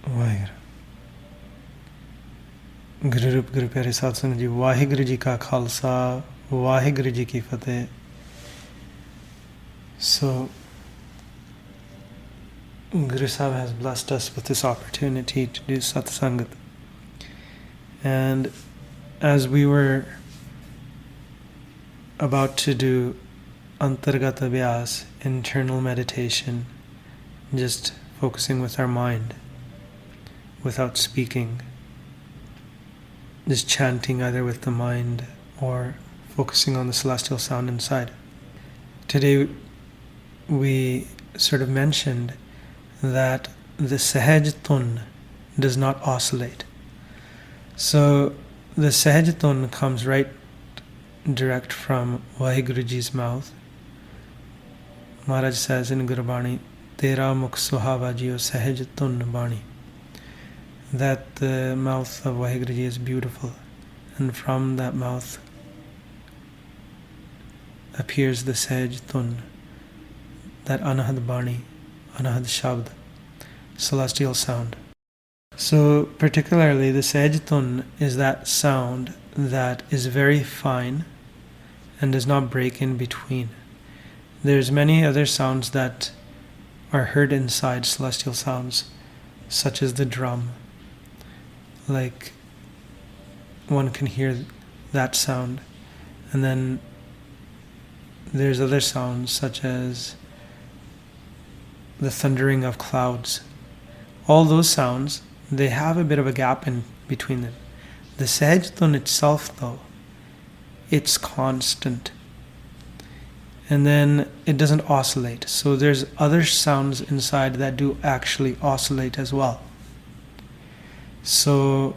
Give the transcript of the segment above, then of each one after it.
ਵਾਹਿਗੁਰੂ ਗੁਰੂ ਰੂਪ ਗੁਰੂ ਪਿਆਰੇ ਸਾਧ ਸੰਗਤ ਜੀ, ਵਾਹਿਗੁਰੂ ਜੀ ਕਾ ਖਾਲਸਾ, ਵਾਹਿਗੁਰੂ ਜੀ ਕੀ ਫਤਿਹ. So, Guru Sahib has blessed us with this opportunity to do satsangat. And as we were about to do antargata abhyas, internal meditation, just focusing with our mind, without speaking, just chanting either with the mind or focusing on the celestial sound inside. Today we sort of mentioned that the Sahaj Tun does not oscillate. So the Sahaj Tun comes right direct from Vaheguruji's mouth. Maharaj says in Gurbani, Tera Mukh Suhava Jiyo Sahaj Tun Bani, that the mouth of Vaheguruji is beautiful, and from that mouth appears the Sahaj Tun, that Anahad Bani, Anahad Shabd, celestial sound. So particularly the Sahaj Tun is that sound that is very fine and does not break in between. There's many other sounds that are heard inside celestial sounds, such as the drum. Like one can hear that sound, and then there's other sounds such as the thundering of clouds. All those sounds, they have a bit of a gap in between them. The Sahaj Tun itself, though, it's constant, and then it doesn't oscillate. So there's other sounds inside that do actually oscillate as well. So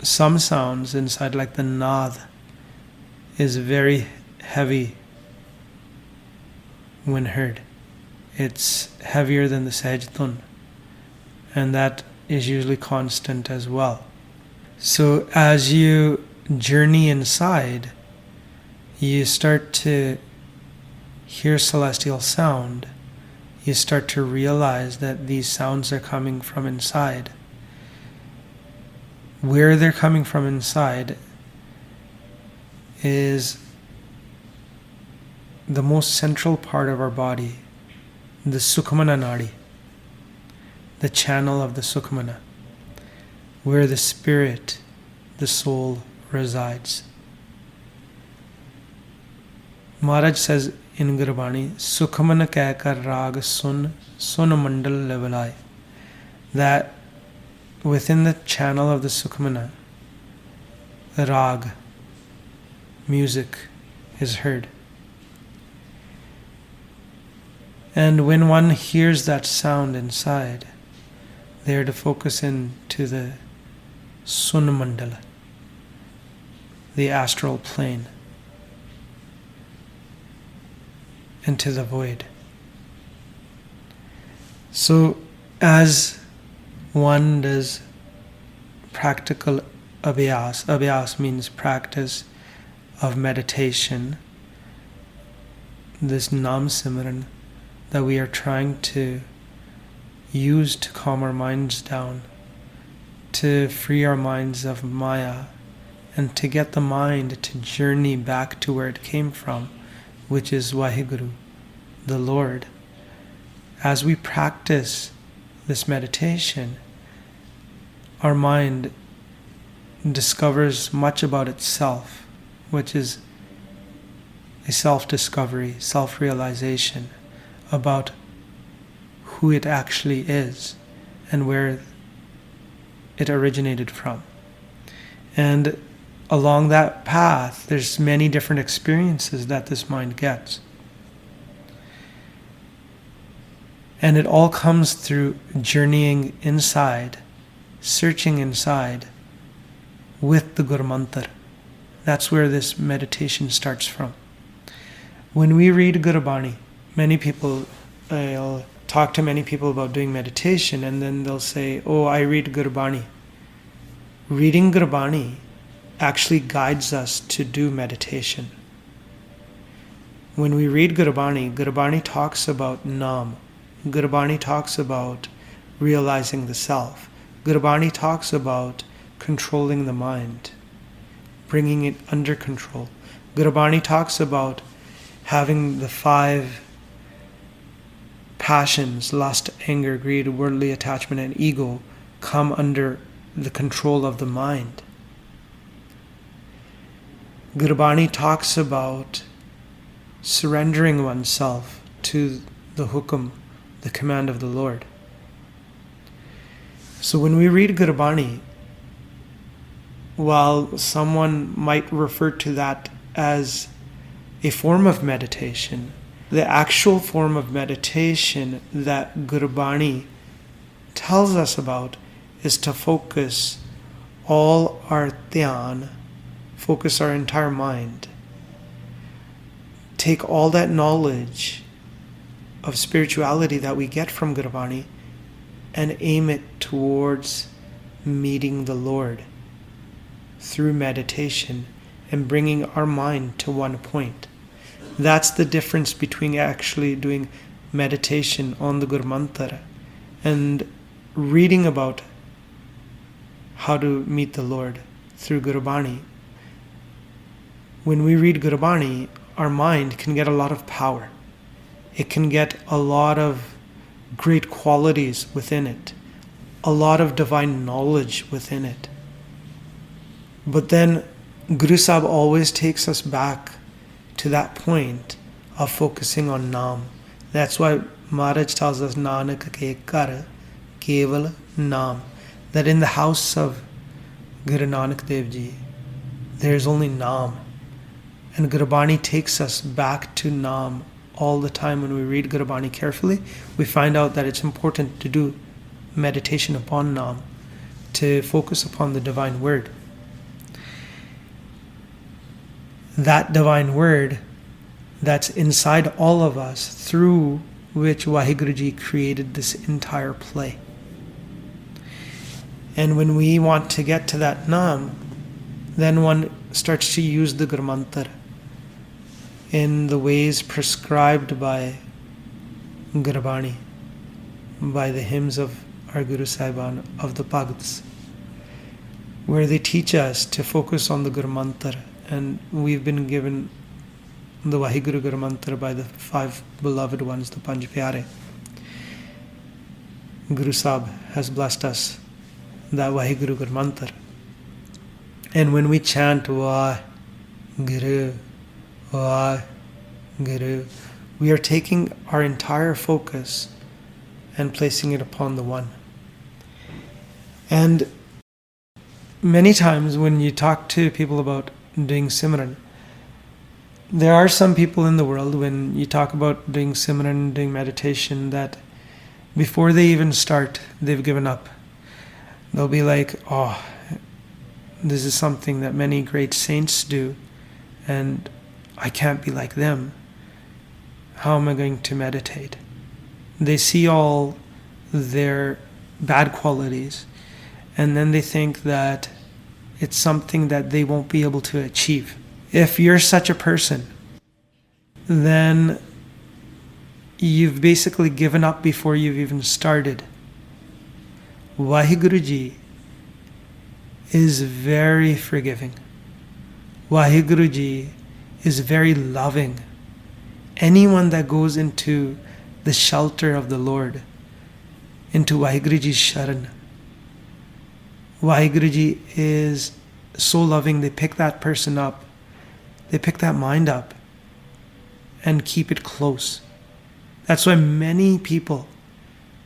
some sounds inside, like the Naad, is very heavy when heard. It's heavier than the Sahaj Tun, and that is usually constant as well. So as you journey inside, you start to hear celestial sound. You start to realize that these sounds are coming from inside. Where they're coming from inside is the most central part of our body, the Sukhmana Nadi, the channel of the Sukhmana, where the spirit, the soul, resides. Maharaj says in Gurbani, Sukhmana Kaikar Rag Sun, Sun Mandal Levalai, that within the channel of the Sukhmana, Rag, music, is heard. And when one hears that sound inside, they are to focus into the Sun Mandala, the astral plane, into the void. So as one does practical abhyas, abhyas means practice of meditation, this Nam Simran that we are trying to use to calm our minds down, to free our minds of Maya, and to get the mind to journey back to where it came from, which is Vaheguru, the Lord. As we practice this meditation, our mind discovers much about itself, which is a self-discovery, self-realization about who it actually is and where it originated from. And along that path, there's many different experiences that this mind gets. And it all comes through journeying inside, searching inside with the Guru Mantra. That's where this meditation starts from. When we read Gurbani, many people, I'll talk to many people about doing meditation, and then they'll say, oh, I read Gurbani. Reading Gurbani actually guides us to do meditation. When we read Gurbani, Gurbani talks about Nam. Gurbani talks about realizing the self. Gurbani talks about controlling the mind, bringing it under control. Gurbani talks about having the 5 passions, lust, anger, greed, worldly attachment, and ego, come under the control of the mind. Gurbani talks about surrendering oneself to the hukum, the command of the Lord. So when we read Gurbani, while someone might refer to that as a form of meditation, the actual form of meditation that Gurbani tells us about is to focus all our dhyan, focus our entire mind, take all that knowledge of spirituality that we get from Gurbani and aim it towards meeting the Lord through meditation and bringing our mind to one point. That's the difference between actually doing meditation on the Guru Mantra and reading about how to meet the Lord through Gurbani. When we read Gurbani, our mind can get a lot of power. It can get a lot of great qualities within it, a lot of divine knowledge within it. But then Guru Sahib always takes us back to that point of focusing on Naam. That's why Maharaj tells us, Nanak ke kar keval Naam, that in the house of Guru Nanak Dev Ji, there is only Naam. And Gurbani takes us back to Naam all the time. When we read Gurbani carefully, we find out that it's important to do meditation upon Naam, to focus upon the divine word. That divine word that's inside all of us, through which Waheguruji created this entire play. And when we want to get to that Naam, then one starts to use the Guru Mantra in the ways prescribed by Gurbani, by the hymns of our Guru Sahibaan, of the Bhagats, where they teach us to focus on the Guru Mantra. And we've been given the Vaheguru Guru Mantra by the 5 beloved ones, the Panj Pyare. Guru Sahib has blessed us that Vaheguru Guru Mantra. And when we chant Vaheguru, Vaheguru, we are taking our entire focus and placing it upon the one. And many times when you talk to people about doing Simran, there are some people in the world, when you talk about doing Simran, doing meditation, that before they even start, they've given up. They'll be like, oh, this is something that many great saints do, and I can't be like them. How am I going to meditate? They see all their bad qualities, and then they think that it's something that they won't be able to achieve. If you're such a person, then you've basically given up before you've even started. Waheguruji is very forgiving. Waheguruji is very loving. Anyone that goes into the shelter of the Lord, into Waheguruji's Sharan, Waheguruji is so loving. They pick that person up, they pick that mind up and keep it close. That's why many people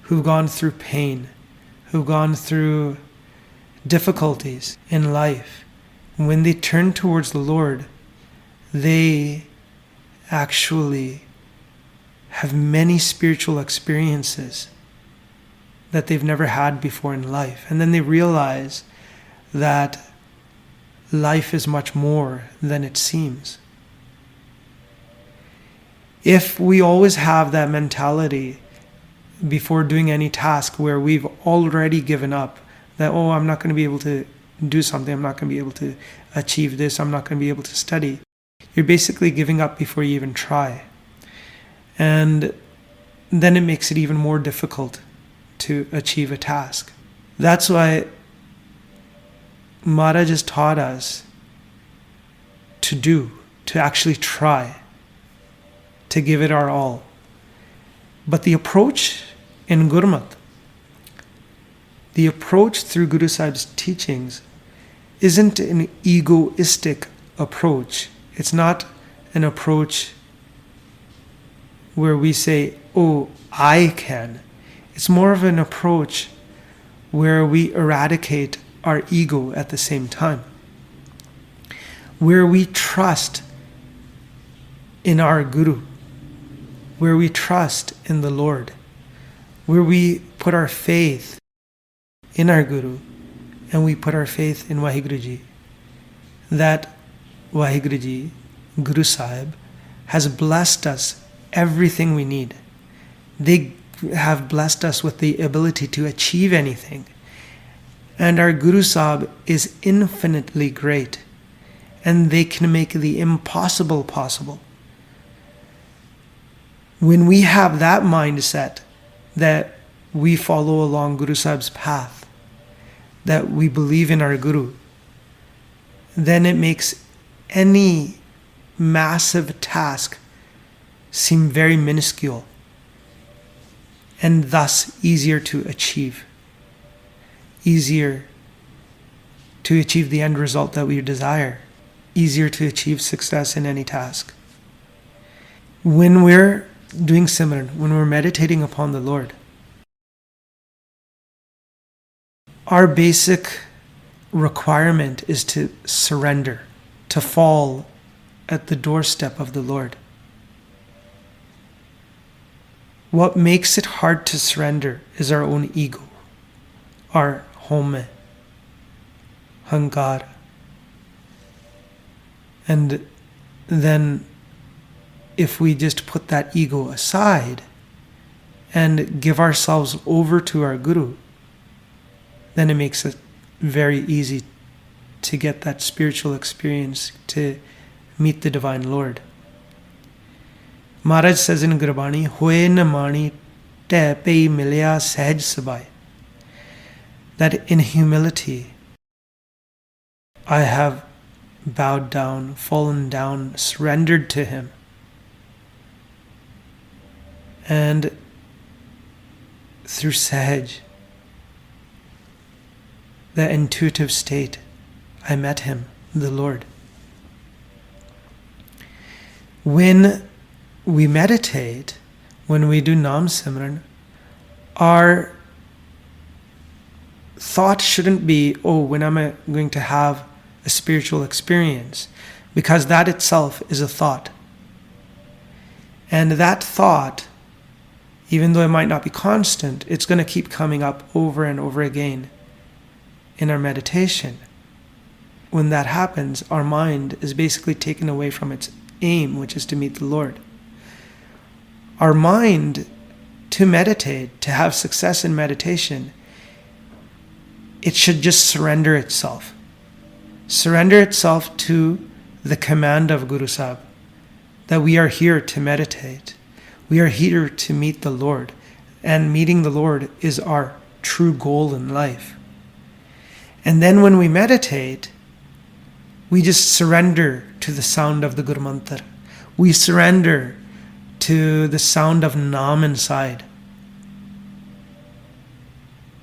who've gone through pain, who've gone through difficulties in life, when they turn towards the Lord, they actually have many spiritual experiences that they've never had before in life. And then they realize that life is much more than it seems. If we always have that mentality before doing any task where we've already given up, that, oh, I'm not going to be able to do something, I'm not going to be able to achieve this, I'm not going to be able to study, you're basically giving up before you even try. And then it makes it even more difficult to achieve a task. That's why Maharaj has taught us to actually try, to give it our all. But the approach in Gurmat, the approach through Guru Sahib's teachings, isn't an egoistic approach. It's not an approach where we say, oh, I can. It's more of an approach where we eradicate our ego at the same time, where we trust in our Guru, where we trust in the Lord, where we put our faith in our Guru, and we put our faith in Waheguruji, that Waheguruji, Guru Sahib, has blessed us everything we need. They have blessed us with the ability to achieve anything. And our Guru Sahib is infinitely great, and they can make the impossible possible. When we have that mindset that we follow along Guru Sahib's path, that we believe in our Guru, then it makes any massive task seem very minuscule and thus easier to achieve. Easier to achieve the end result that we desire. Easier to achieve success in any task. When we're doing Simran, when we're meditating upon the Lord, our basic requirement is to surrender, to fall at the doorstep of the Lord. What makes it hard to surrender is our own ego, our home, hankar. And then if we just put that ego aside and give ourselves over to our Guru, then it makes it very easy to get that spiritual experience, to meet the Divine Lord. Maharaj says in Gurbani, Hoye na mani te pei milya sahaj sabai, that in humility I have bowed down, fallen down, surrendered to Him. And through Sahaj, that intuitive state, I met Him, the Lord. When we meditate, when we do Nam Simran, our thought shouldn't be, oh, when am I going to have a spiritual experience? Because that itself is a thought. And that thought, even though it might not be constant, it's going to keep coming up over and over again in our meditation. When that happens, our mind is basically taken away from its aim, which is to meet the Lord. Our mind, to meditate, to have success in meditation, it should just surrender itself. Surrender itself to the command of Guru Sahib, that we are here to meditate. We are here to meet the Lord, and meeting the Lord is our true goal in life. And then when we meditate, we just surrender to the sound of the Guru Mantra. We surrender to the sound of Nam inside.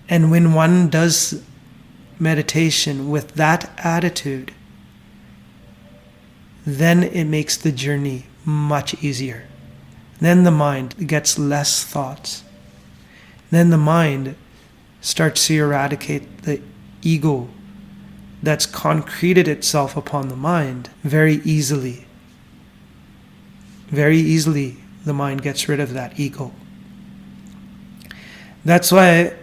And when one does meditation with that attitude, then it makes the journey much easier. Then the mind gets less thoughts. Then the mind starts to eradicate the ego that's concreted itself upon the mind very easily. Very easily the mind gets rid of that ego. That's why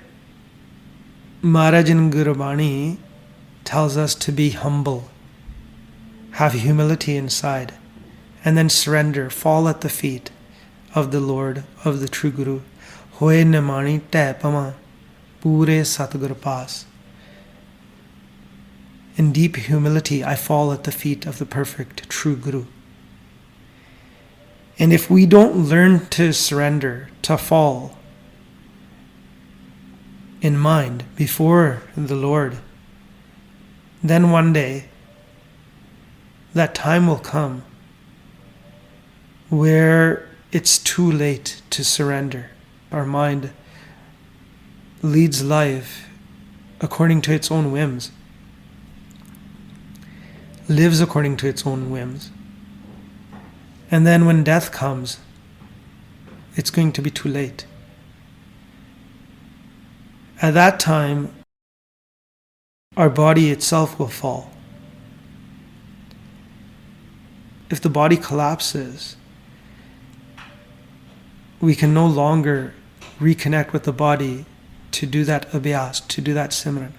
Maharaj in Gurbani tells us to be humble, have humility inside, and then surrender, fall at the feet of the Lord, of the true Guru. Hoye na mani te pama pure Satguru paas. In deep humility, I fall at the feet of the perfect true Guru. And if we don't learn to surrender, to fall, in mind before the Lord, then one day that time will come where it's too late to surrender. Our mind leads life according to its own whims, lives according to its own whims. And then when death comes, it's going to be too late. At that time, our body itself will fall. If the body collapses, we can no longer reconnect with the body to do that abhyas, to do that simran.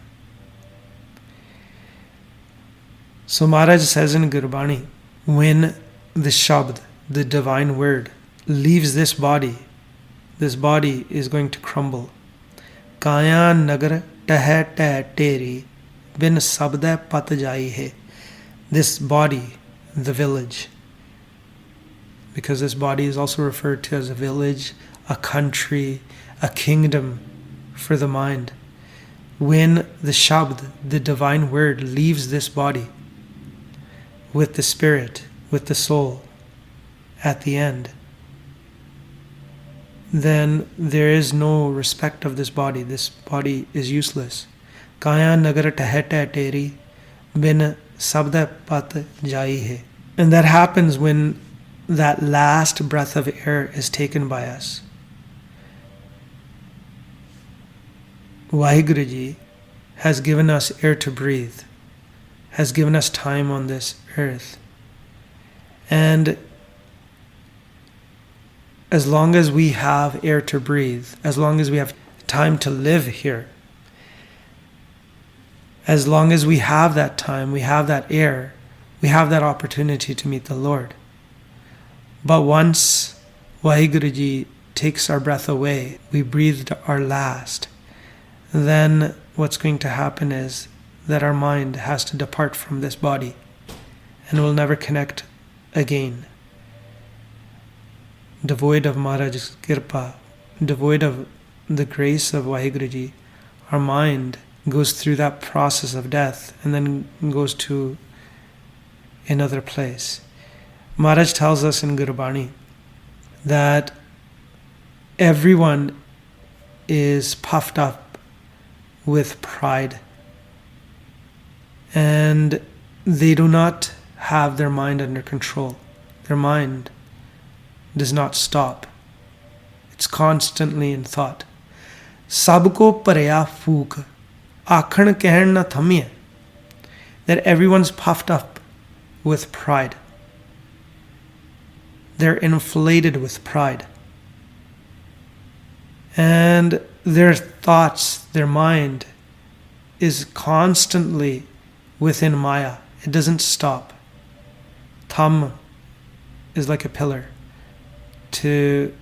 So Maharaj says in Gurbani, when the Shabd, the divine word, leaves this body is going to crumble. Kaya nagar tah tah teri bin sabda pat jai hai. This body, the village, because this body is also referred to as a village, a country, a kingdom for the mind. When the Shabd, the divine word, leaves this body with the spirit, with the soul at the end, then there is no respect of this body. This body is useless. Kaya nagar tah tah teri bin sabda pat jai hai. And that happens when that last breath of air is taken by us. Vaheguru Ji has given us air to breathe, has given us time on this earth. And as long as we have air to breathe, as long as we have time to live here, as long as we have that time, we have that air, we have that opportunity to meet the Lord. But once Vaheguru Ji takes our breath away, we breathed our last, then what's going to happen is that our mind has to depart from this body and will never connect again. Devoid of Maharaj's Kirpa, devoid of the grace of Vaheguru Ji, our mind goes through that process of death and then goes to another place. Maharaj tells us in Gurbani that everyone is puffed up with pride and they do not have their mind under control. Their mind does not stop. It's constantly in thought. Sabko parya phook, akhan kehn na thamiye. That everyone's puffed up with pride. They're inflated with pride. And their thoughts, their mind is constantly within Maya. It doesn't stop. Tham is like a pillar. To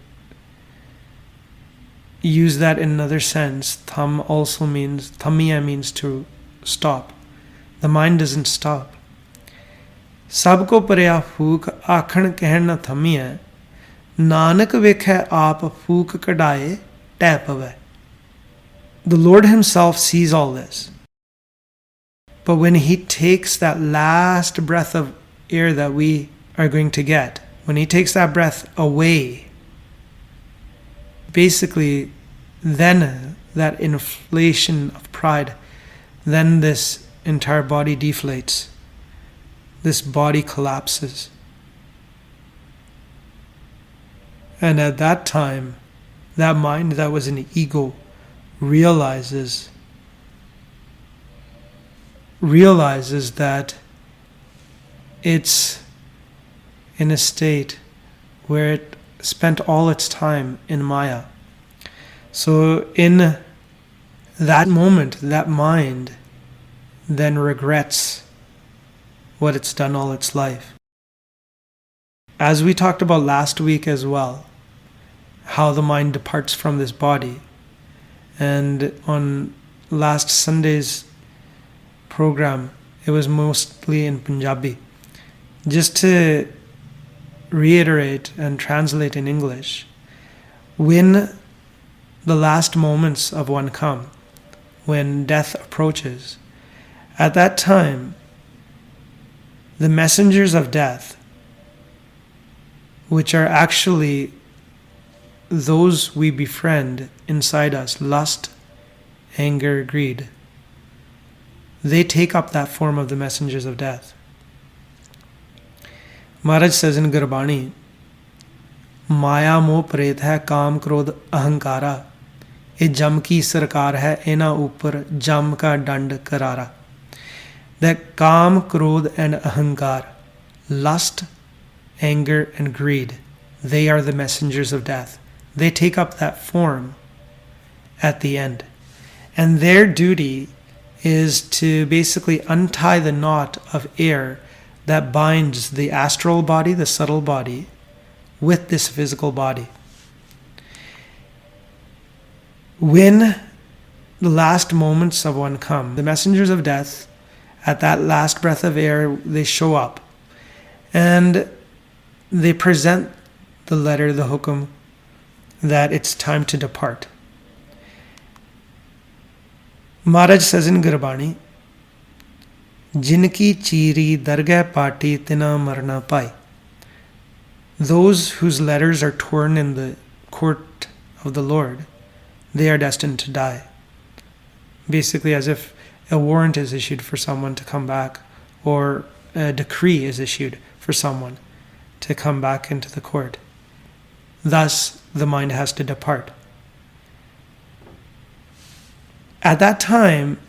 use that in another sense, tham also means, thamiya means to stop. The mind doesn't stop. Sabko parya phook akhan kehn na thamiye, nanak vekhe aap phook kadaye teh pave. The Lord Himself sees all this. But when He takes that last breath of air that we are going to get, when He takes that breath away, basically then that inflation of pride, then this entire body deflates. This body collapses. And at that time, that mind that was an ego realizes that it's in a state where it spent all its time in Maya. So in that moment, that mind then regrets what it's done all its life. As we talked about last week as well, how the mind departs from this body. And on last Sunday's program, it was mostly in Punjabi. Just to reiterate and translate in English, when the last moments of one come, when death approaches, at that time, the messengers of death, which are actually those we befriend inside us, lust, anger, greed, they take up that form of the messengers of death. Maharaj says in Gurbani, Maya moh pret hai kaam krodh ahankara, ye jam ki sarkar hai ena upar jam ka dand karara. That kaam, krodh and ahankar, lust, anger and greed, they are the messengers of death. They take up that form at the end. And their duty is to basically untie the knot of air that binds the astral body, the subtle body, with this physical body. When the last moments of one come, the messengers of death, at that last breath of air, they show up and they present the letter, the hukum, that it's time to depart. Maharaj says in Gurbani, Jinki chiri dargah pati tina marna pai. Those whose letters are torn in the court of the Lord, they are destined to die. Basically, as if a warrant is issued for someone to come back, or a decree is issued for someone to come back into the court. Thus, the mind has to depart. At that time,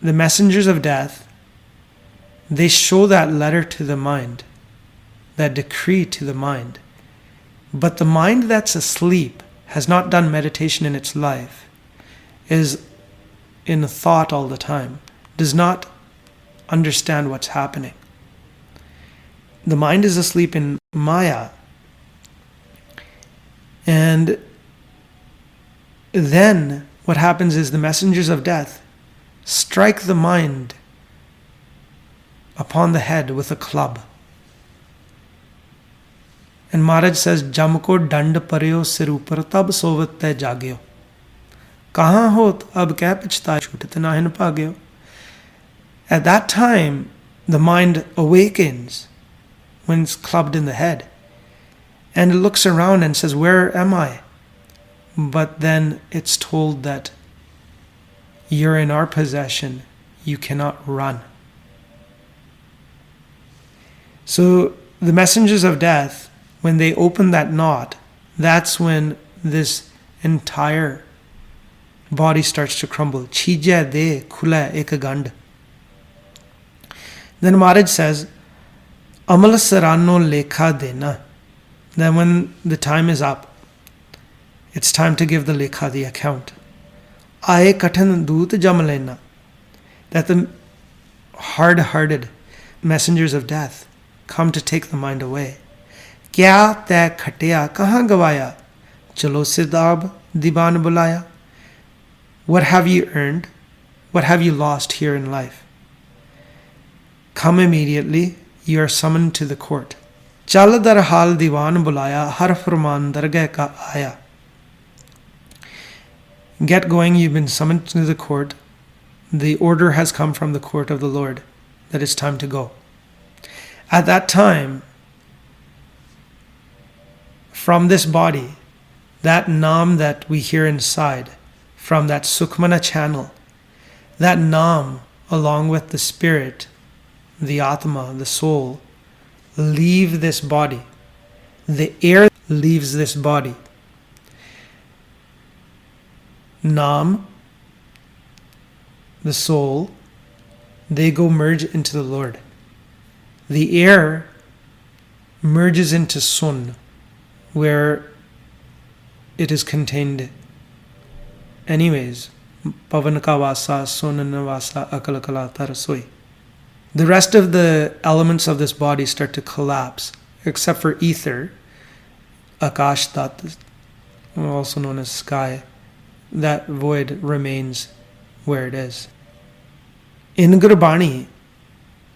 the messengers of death, they show that letter to the mind, that decree to the mind. But the mind that's asleep, has not done meditation in its life, is in thought all the time, does not understand what's happening. The mind is asleep in Maya. And then what happens is the messengers of death strike the mind upon the head with a club. And Maharaj says, Jamko dand paryo sir upar tab sovat te jagyo. Kahan hot ab kya pichta chutat nahin pagyo. At that time, the mind awakens when it's clubbed in the head. And it looks around and says, where am I? But then it's told that you're in our possession, you cannot run. So the messengers of death, when they open that knot, that's when this entire body starts to crumble. Chija de khula ek gand. Then Maharaj says, Amal sarano lekha dena. Then when the time is up, it's time to give the lekha, the account. Aaye kathan doot jam lena. That the hard-hearted messengers of death come to take the mind away. Kya teh khatya kahan gavaya? Chalo siddab diban bulaya. What have you earned? What have you lost here in life? Come immediately, you are summoned to the court. Chal dar hal diwan bulaya, har farman dargah ka aya. Get going, you've been summoned to the court. The order has come from the court of the Lord that it's time to go. At that time, from this body, that Naam that we hear inside, from that Sukhmana channel, that Naam, along with the spirit, the Atma, the soul, leave this body. The air leaves this body. Naam, the soul, they go merge into the Lord. The air merges into Sun, where it is contained anyways. Pavan ka vasa, sun navasa, akal kala tarasoi. The rest of the elements of this body start to collapse, except for ether, Akash Tat, also known as sky. That void remains where it is. In Gurbani,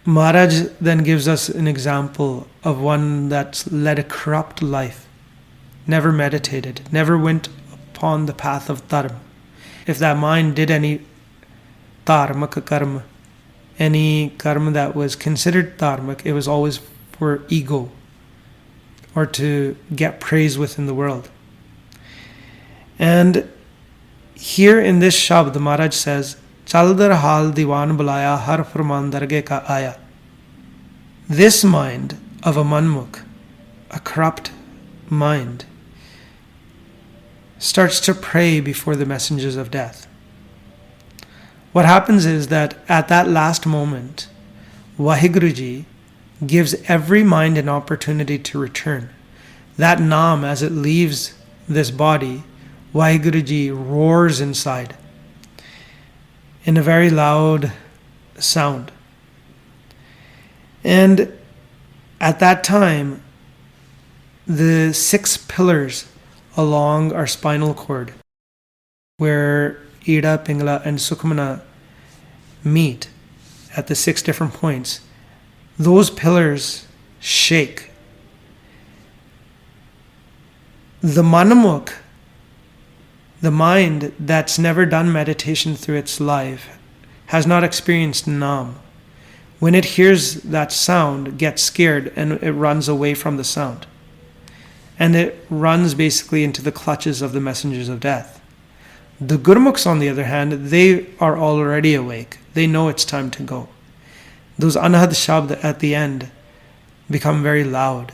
Maharaj then gives us an example of one that's led a corrupt life, never meditated, never went upon the path of dharma. If that mind did any dharmak karma. Any karma that was considered dharmak, it was always for ego or to get praise within the world. And here in this shabd, the Maharaj says, Chaldar hal diwan bulaya har furman darge ka aya. This mind of a manmukh, a corrupt mind, starts to pray before the messengers of death. What happens is that at that last moment, Waheguruji gives every mind an opportunity to return. That naam, as it leaves this body, Waheguruji roars inside in a very loud sound. And at that time, the 6 pillars along our spinal cord, where Ida, Pingala, and Sukhmana meet at the 6 different points, those pillars shake. The Manmukh, the mind that's never done meditation through its life, has not experienced Nam. When it hears that sound, gets scared and it runs away from the sound. And it runs basically into the clutches of the messengers of death. The Gurmukhs, on the other hand, they are already awake. They know it's time to go. Those Anahad Shabd at the end become very loud.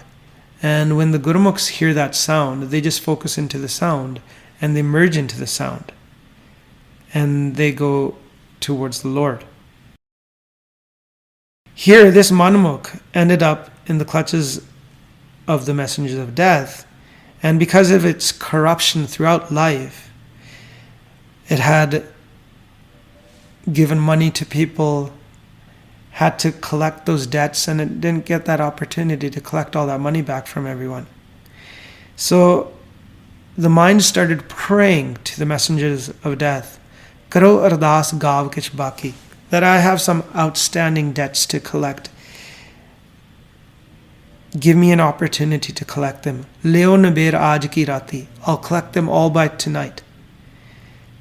And when the Gurmukhs hear that sound, they just focus into the sound and they merge into the sound. And they go towards the Lord. Here, this Manmukh ended up in the clutches of the messengers of death. And because of its corruption throughout life, it had given money to people, had to collect those debts, and it didn't get that opportunity to collect all that money back from everyone. So the mind started praying to the messengers of death, Karo ardas gav kich baki, that I have some outstanding debts to collect. Give me an opportunity to collect them. Leo naber aaj ki rati, I'll collect them all by tonight.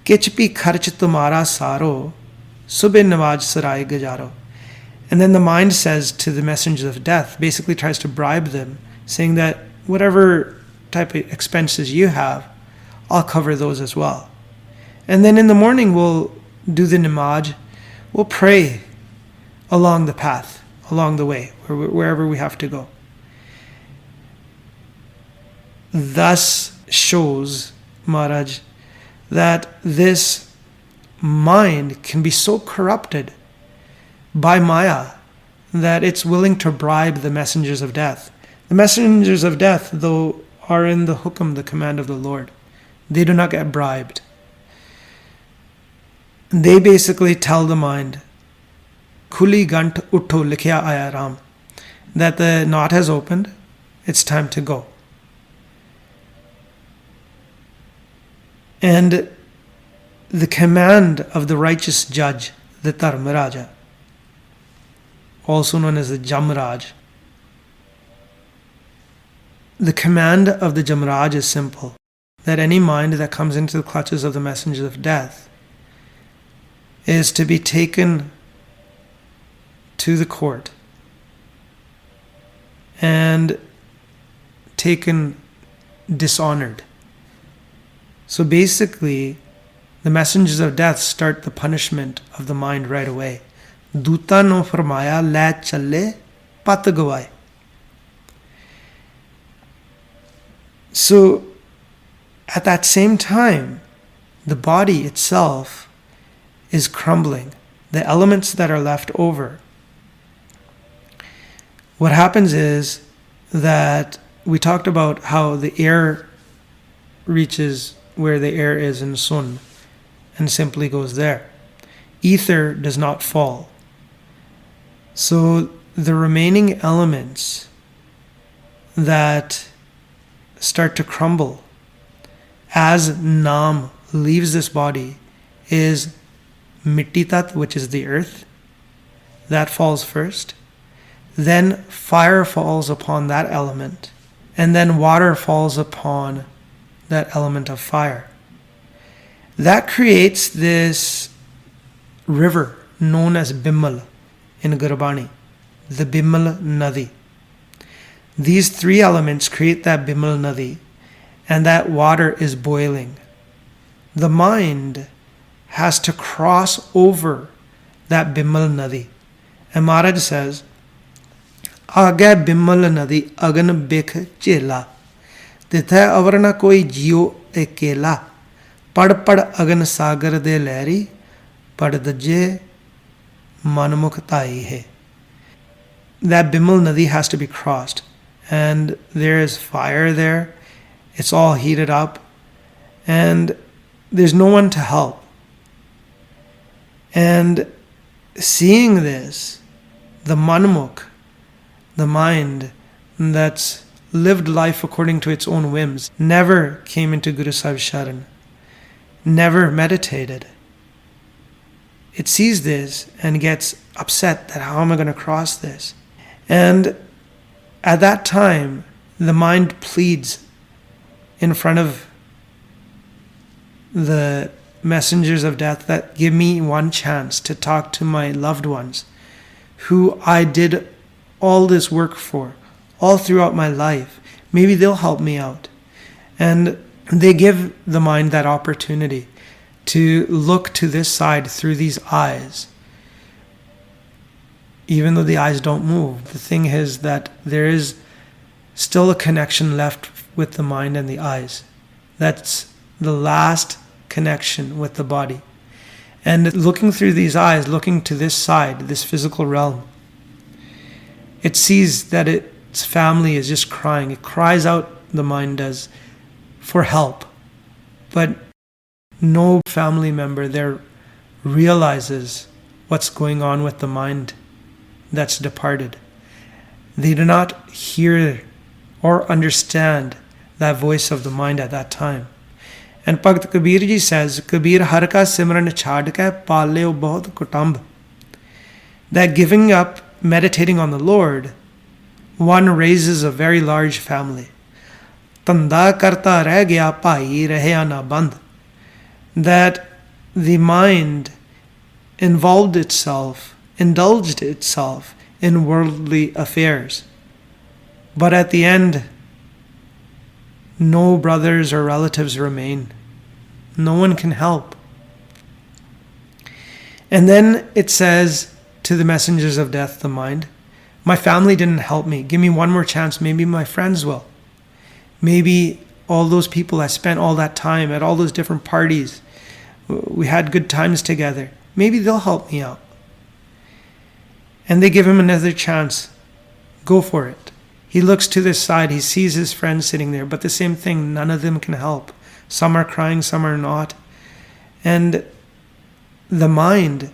Kich bhi kharch tumhara saro, subh nawaj sarai gujaro. And then the mind says to the messengers of death, basically tries to bribe them, saying that whatever type of expenses you have, I'll cover those as well. And then in the morning we'll do the namaz, we'll pray along the path, along the way, wherever we have to go. Thus shows Maharaj that this mind can be so corrupted by Maya that it's willing to bribe the messengers of death. The messengers of death, though, are in the hukum, the command of the Lord. They do not get bribed. They basically tell the mind, Khuli gant utho likhya aya Ram, that the knot has opened, it's time to go. And the command of the righteous judge, the Dharmaraja, also known as the Jamraj. The command of the Jamraj is simple, that any mind that comes into the clutches of the messengers of death is to be taken to the court and taken dishonored. So basically, the messengers of death start the punishment of the mind right away. Duta no farmaya le challe pat gawai. So at that same time, the body itself is crumbling. The elements that are left over. What happens is that we talked about how the air reaches where the air is in sun and simply goes there. Ether does not fall. So the remaining elements that start to crumble as Nam leaves this body is Mitti Tat, which is the earth. That falls first. Then fire falls upon that element. And then water falls upon that element of fire. That creates this river known as Bimal in Gurbani, the Bimal Nadi. These three elements create that Bimal Nadi, and that water is boiling. The mind has to cross over that Bimal Nadi. And Maharaj says, Aga Bimal Nadi agan bikh chela, tithe avarna koi jio ekela, pad pad agan sagar de lehri, pad daje Manmukh tai hai. That Bimal Nadi has to be crossed. And there is fire there. It's all heated up. And there's no one to help. And seeing this, the Manmukh, the mind that's lived life according to its own whims, never came into Guru Sahib's Sharan, never meditated. It sees this and gets upset that how am I going to cross this? And at that time, the mind pleads in front of the messengers of death that give me one chance to talk to my loved ones who I did all this work for, all throughout my life. Maybe they'll help me out. And they give the mind that opportunity to look to this side through these eyes. Even though the eyes don't move, the thing is that there is still a connection left with the mind and the eyes. That's the last connection with the body. And looking through these eyes, looking to this side, this physical realm, it sees that its family is just crying. It cries out, the mind does, for help. But no family member there realizes what's going on with the mind that's departed. They do not hear or understand that voice of the mind at that time. And Bhagat Kabir ji says, Kabir har ka simran chhad ke paleo bahut kutumb. That giving up, meditating on the Lord, one raises a very large family. Tanda karta reh gaya bhai rahya na band. That the mind indulged itself in worldly affairs. But at the end, no brothers or relatives remain. No one can help. And then it says to the messengers of death, the mind, my family didn't help me. Give me one more chance. Maybe my friends will. Maybe all those people I spent all that time at all those different parties, we had good times together. Maybe they'll help me out. And they give him another chance. Go for it. He looks to this side. He sees his friends sitting there. But the same thing, none of them can help. Some are crying, some are not. And the mind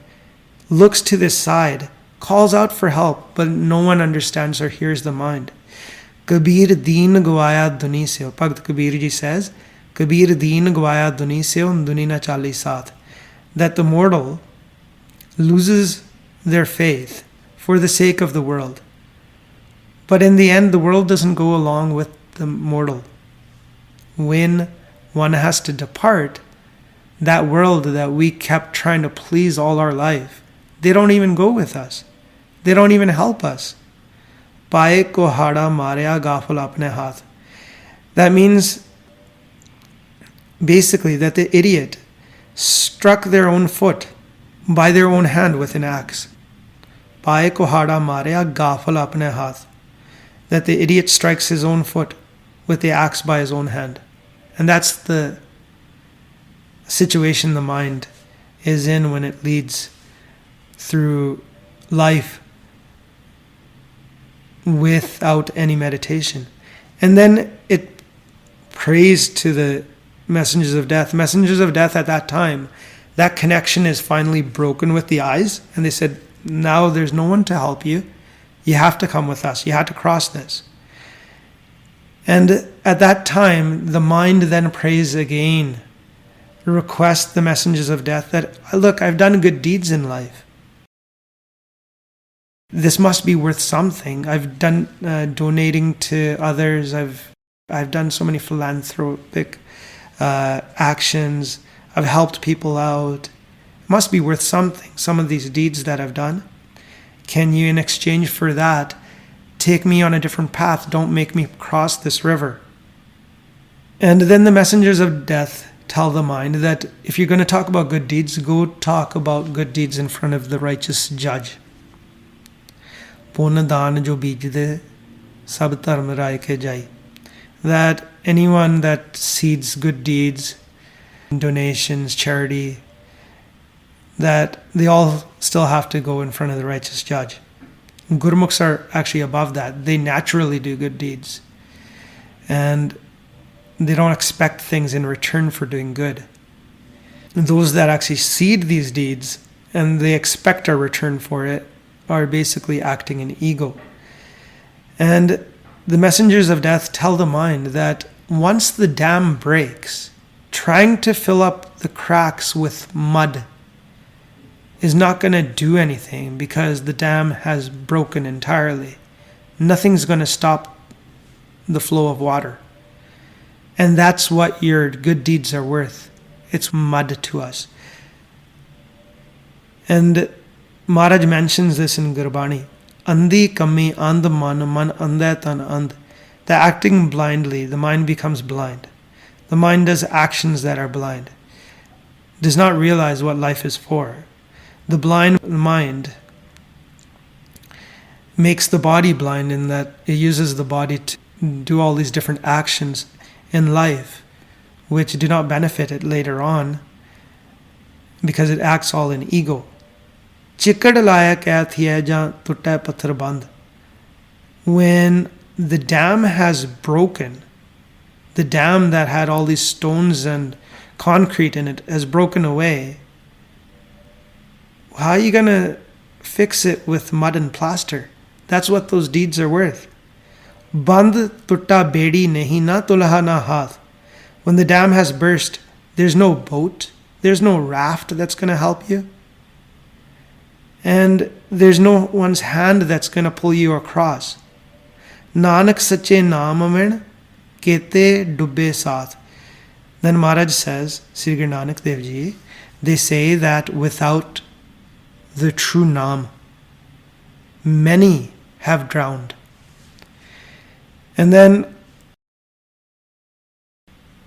looks to this side, calls out for help, but no one understands or hears the mind. Kabir deen gawaya duni se. Bhagat Kabir ji says, Kabir deen gawaya duni se duni na chali saath. That the mortal loses their faith for the sake of the world. But in the end, the world doesn't go along with the mortal. When one has to depart, that world that we kept trying to please all our life, they don't even go with us. They don't even help us. Paaye ko hada marya gafal apne haath. That means basically that the idiot struck their own foot by their own hand with an axe. Paaye ko hada marya gafal apne haath. That the idiot strikes his own foot with the axe by his own hand. And that's the situation the mind is in when it leads through life without any meditation. And then it prays to the messengers of death. Messengers of death at that time, that connection is finally broken with the eyes. And they said, now there's no one to help you. You have to come with us. You have to cross this. And at that time, the mind then prays again, requests the messengers of death that, look, I've done good deeds in life. This must be worth something. I've done donating to others. I've done so many philanthropic actions. I've helped people out. must be worth something, some of these deeds that I've done. Can you, in exchange for that, take me on a different path? Don't make me cross this river. And then the messengers of death tell the mind that if you're going to talk about good deeds, go talk about good deeds in front of the righteous judge. Pun daan jo bijde, sab dharm rai ke jai. That anyone that seeds good deeds, donations, charity, that they all still have to go in front of the righteous judge. Gurmukhs are actually above that. They naturally do good deeds. And they don't expect things in return for doing good. Those that actually seed these deeds and they expect a return for it are basically acting in ego. And the messengers of death tell the mind that once the dam breaks, trying to fill up the cracks with mud is not going to do anything because the dam has broken entirely. Nothing's going to stop the flow of water. And that's what your good deeds are worth. It's mud to us. And Maharaj mentions this in Gurbani. Andi kami and man, man andai tan and. The acting blindly, the mind becomes blind. The mind does actions that are blind. Does not realize what life is for. The blind mind makes the body blind in that it uses the body to do all these different actions in life which do not benefit it later on because it acts all in ego. Chikad laya kya thiya ja tutta pathar band. When the dam has broken, the dam that had all these stones and concrete in it has broken away, how are you going to fix it with mud and plaster? That's what those deeds are worth. Band tutta bedi nahi na tulaha na hath. When the dam has burst, there's no boat, there's no raft that's going to help you. And there's no one's hand that's going to pull you across. Nanak sache naam mein kete dubbe saath. Then Maharaj says, Sri Guru Nanak Dev Ji, they say that without the true Naam, many have drowned. And then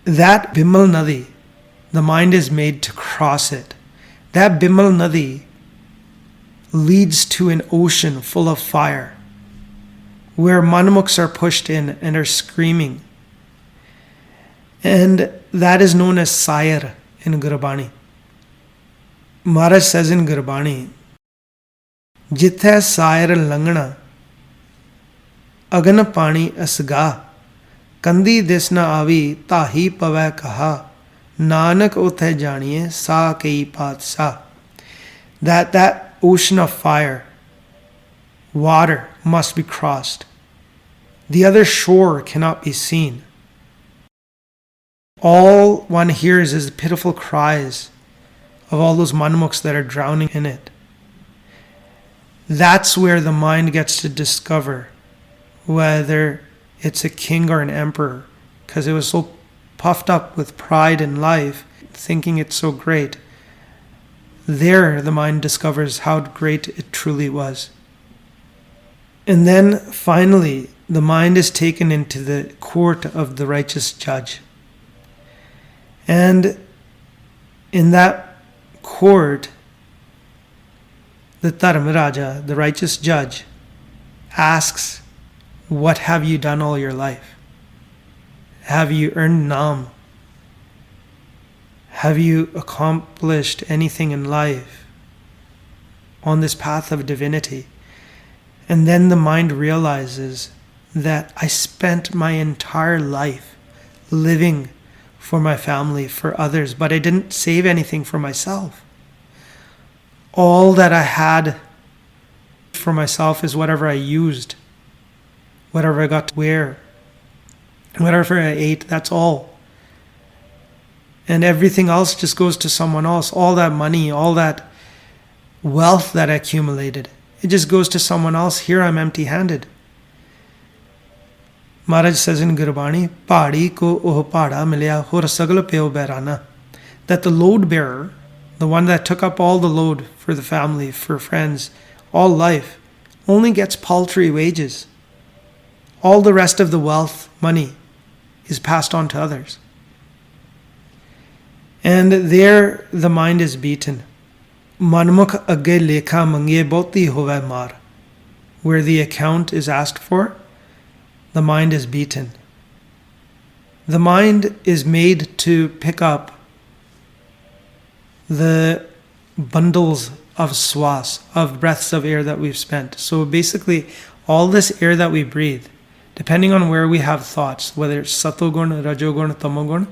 that Bimal Nadi, the mind is made to cross it. That Bimal Nadi leads to an ocean full of fire, where Manmukhs are pushed in and are screaming. And that is known as Sayar in Gurbani. Maharaj says in Gurbani, Jithe Sayar Langna, Agan Pani Asga, Kandi Disna Avi, Tahi Pavai Kaha, Nanak Uthe Janiye, Sa Kei Pat Sa. That ocean of fire, water must be crossed. The other shore cannot be seen. All one hears is the pitiful cries of all those manmukhs that are drowning in it. That's where the mind gets to discover whether it's a king or an emperor, because it was so puffed up with pride in life, thinking it's so great. There the mind discovers how great it truly was. And then finally, the mind is taken into the court of the righteous judge. And in that court, the Dharmaraja, the righteous judge, asks, what have you done all your life? Have you earned Naam? Have you accomplished anything in life on this path of divinity? And then the mind realizes that I spent my entire life living for my family, for others, but I didn't save anything for myself. All that I had for myself is whatever I used, whatever I got to wear, whatever I ate, that's all. And everything else just goes to someone else. All that money, all that wealth that I accumulated, it just goes to someone else. Here I'm empty-handed. Maharaj says in Gurbani, Padi ko oh pada milya hor sagal peo berana, that the load bearer the one that took up all the load for the family, for friends, all life, only gets paltry wages. All the rest of the wealth, money, is passed on to others. And there the mind is beaten. Manmukh agge lekha mangye bauti hove mar. Where the account is asked for, the mind is beaten. The mind is made to pick up the bundles of swas, of breaths of air that we've spent. So basically, all this air that we breathe, depending on where we have thoughts, whether it's satogun, rajogun, tamogun,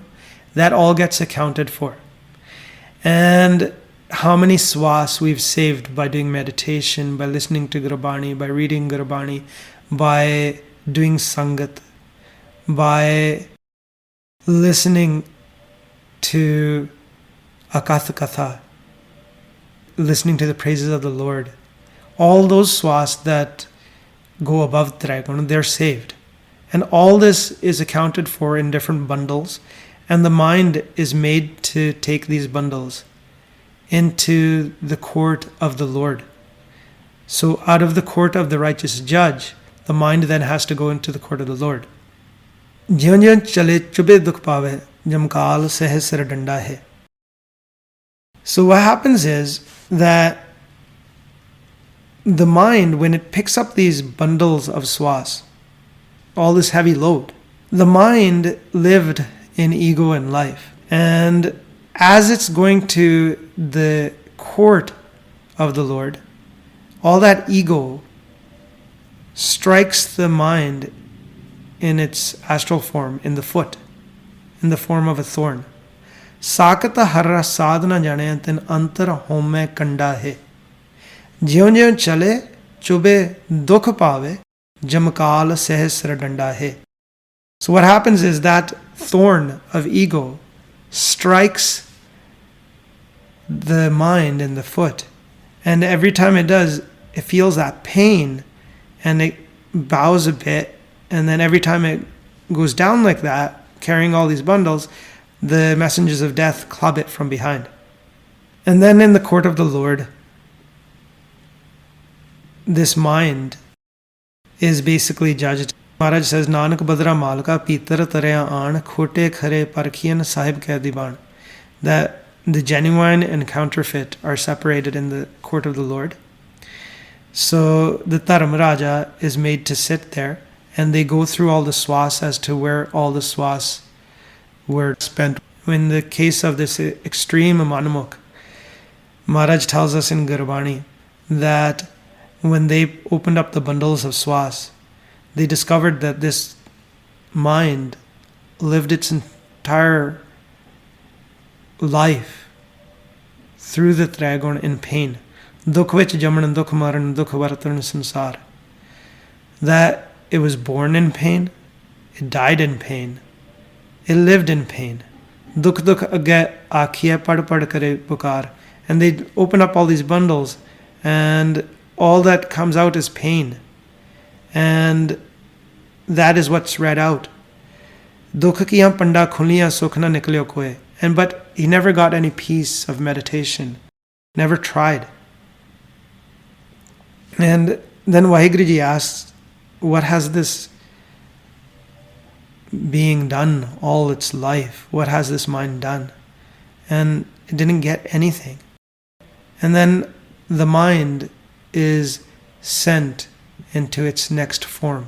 that all gets accounted for. And how many swas we've saved by doing meditation, by listening to Gurbani, by reading Gurbani, by doing sangat, by listening to a Katha, listening to the praises of the Lord. All those swas that go above Triguna, they're saved. And all this is accounted for in different bundles, and the mind is made to take these bundles into the court of the Lord. So out of the court of the righteous judge, the mind then has to go into the court of the Lord. Jion chale chube dukh pave, jamkal seh sir danda hai. So what happens is that the mind, when it picks up these bundles of swas, all this heavy load, the mind lived in ego and life. And as it's going to the court of the Lord, all that ego strikes the mind in its astral form, in the foot, in the form of a thorn. Sakata harra sadhana janayantin antar home kanda hai. Jion jion chale chube dukh pave jamkal sehasra danda hai. So what happens is that thorn of ego strikes the mind in the foot, and every time it does, it feels that pain, and it bows a bit, and then every time it goes down like that, carrying all these bundles, the messengers of death club it from behind. And then in the court of the Lord, this mind is basically judged. Maharaj says, Nanak badra malka pitar tarya aan khote khare parkhiyan sahib ke divan. That the genuine and counterfeit are separated in the court of the Lord. So the Dharmaraja is made to sit there, and they go through all the swas as to where all the swas were spent. In the case of this extreme Manmukh, Maharaj tells us in Gurbani that when they opened up the bundles of swas, they discovered that this mind lived its entire life through the Trigun in pain. Dukh vich jaman, dukh maran, dukh vartan sansar. That it was born in pain, it died in pain, it lived in pain. Dukh dukh agge aakhiye pad pad kare pukar. And they open up all these bundles, and all that comes out is pain. And that is what's read out. Dukh kiyan panda khuliyan sukh na niklyo koe. But he never got any peace of meditation, never tried. And then Vaheguru asks, what has this being done all its life? What has this mind done? And it didn't get anything. And then the mind is sent into its next form.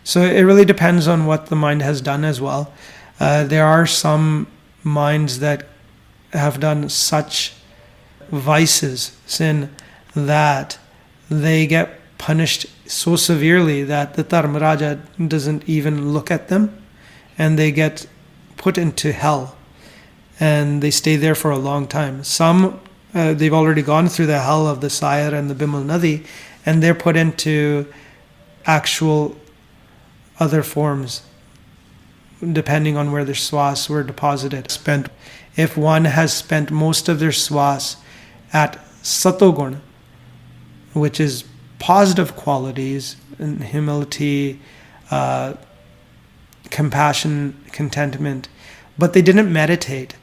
So it really depends on what the mind has done as well. There are some minds that have done such vices, sin, that they get punished so severely that the Dharmaraja doesn't even look at them, and they get put into hell, and they stay there for a long time. Some, they've already gone through the hell of the Sayar and the Bimal Nadi, and they're put into actual other forms, depending on where their swas were deposited, spent. If one has spent most of their swas at Satogun, which is positive qualities, and humility, compassion, contentment, but they didn't meditate,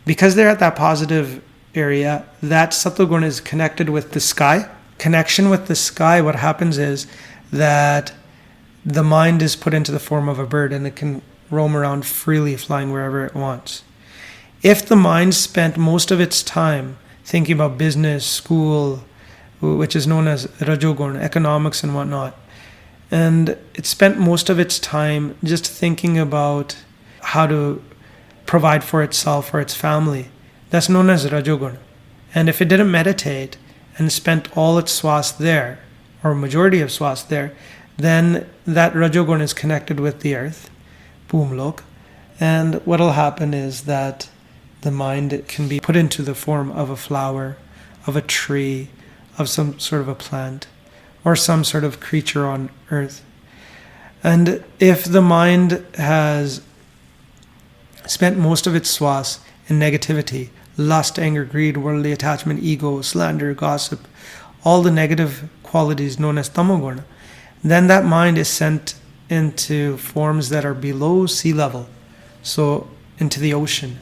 because they're at that positive area, that Sattva is connected with the sky. Connection with the sky, what happens is that the mind is put into the form of a bird and it can roam around freely, flying wherever it wants. If the mind spent most of its time thinking about business, school, which is known as Rajogun, economics and whatnot, and it spent most of its time just thinking about how to provide for itself or its family, that's known as Rajogun. And if it didn't meditate and spent all its swas there, or majority of swas there, then that Rajogun is connected with the earth, Bhumlok, and what will happen is that the mind can be put into the form of a flower, of a tree, of some sort of a plant, or some sort of creature on earth. And if the mind has spent most of its swas in negativity, lust, anger, greed, worldly attachment, ego, slander, gossip, all the negative qualities known as tamoguna, then that mind is sent into forms that are below sea level, so into the ocean.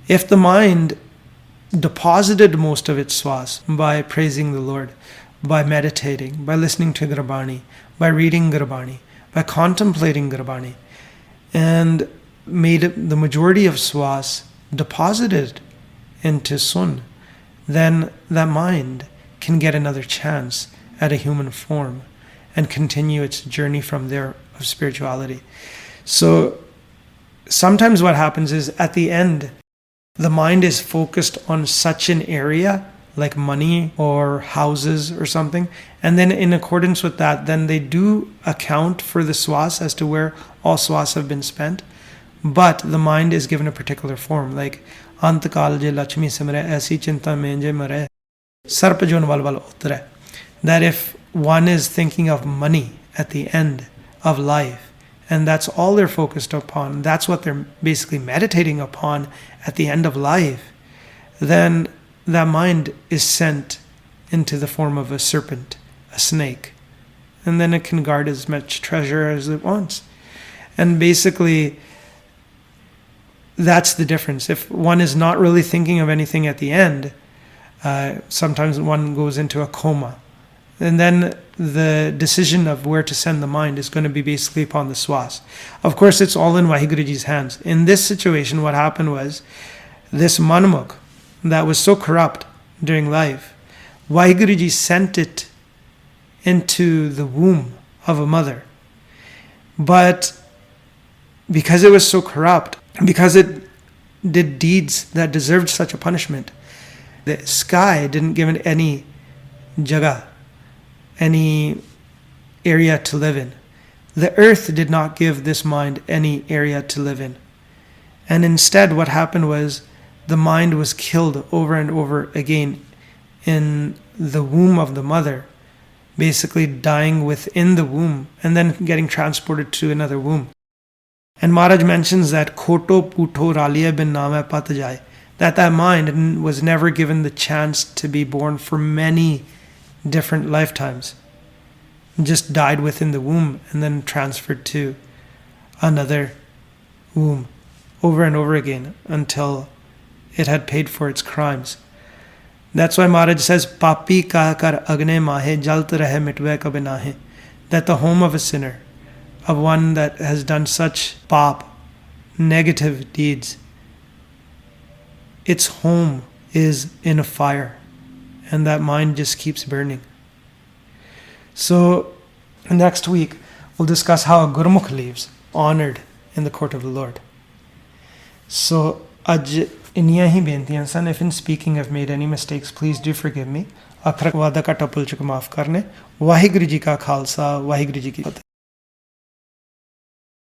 If the mind deposited most of its swas by praising the Lord, by meditating, by listening to Gurbani, by reading Gurbani, by contemplating Gurbani, and made the majority of swas deposited into sun, then that mind can get another chance at a human form and continue its journey from there of spirituality. So sometimes what happens is at the end, the mind is focused on such an area like money or houses or something, and then in accordance with that, then they do account for the swas as to where all swas have been spent, but the mind is given a particular form, like Antakal je Lakshmi simre aisi chinta mein je mare sarp jon val val utre. That if one is thinking of money at the end of life, and that's all they're focused upon, that's what they're basically meditating upon at the end of life, then that mind is sent into the form of a serpent, a snake, and then it can guard as much treasure as it wants. And basically, that's the difference. If one is not really thinking of anything at the end, sometimes one goes into a coma. And then the decision of where to send the mind is going to be basically upon the swas. Of course, it's all in Vahiguruji's hands. In this situation, what happened was, this Manmukh that was so corrupt during life, Vahiguruji sent it into the womb of a mother. But because it was so corrupt, because it did deeds that deserved such a punishment, the sky didn't give it any jaga, any area to live in. The earth did not give this mind any area to live in. And instead what happened was the mind was killed over and over again in the womb of the mother, basically dying within the womb and then getting transported to another womb. And Maharaj mentions that Koto Puto Raliya bin Nama Pat Jai, that mind was never given the chance to be born for many different lifetimes. Just died within the womb and then transferred to another womb over and over again until it had paid for its crimes. That's why Maharaj says, Papi ka kar agne mahe jalt rahe mitve kabe nahe. That the home of a sinner, of one that has done such pap, negative deeds, its home is in a fire, and that mind just keeps burning. So next week we'll discuss how a Gurmukh lives honored in the court of the Lord. So aj inniyan hi bentiyan san. If in speaking I've made any mistakes, please do forgive me. Akhrak wada ka tapul chuk maaf karne. Vahiguru ji ka khalsa, Vahiguru ji ki fateh.